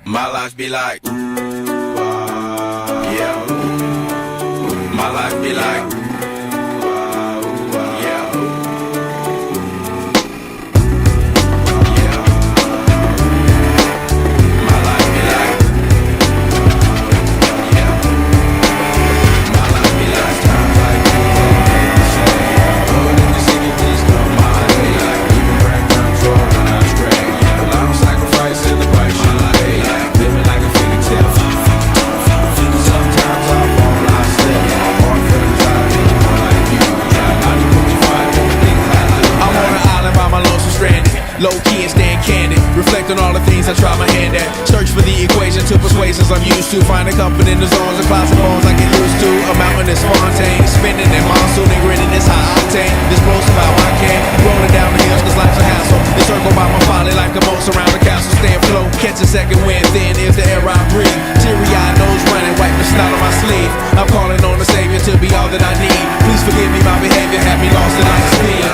My life be like, yeah. My life be like, yeah. Yeah. My life be like, yeah. My life be like times like Lord, if the city please come. My life be like, even brand control when I stray. A lot of sacrifice in the price. My life be like, living like a fairy tale. Sometimes I fall, I slip. All friends I need, more like you. I just put me fight for the things I do. I'm on an island by my lonesome stranded. Low key and staying candid. Reflect on all the things I try my hand at. Search for the equation to persuasions I'm used to. Find a comfort in the zones and clouds and bones I get used to. A mountain is Fontaine, spinning in monsoon and grinning is high octane. Explosive how I can. Rolling down the hills cause life's a hassle. Encircled by my folly like the moats around the castle. Stay afloat, catch a second wind. Thin is the air I breathe. Teary-eyed nose running, wipe the snot on my sleeve. I'm calling on the Savior to be all that I need. Please forgive me, my behavior had me lost in light speed.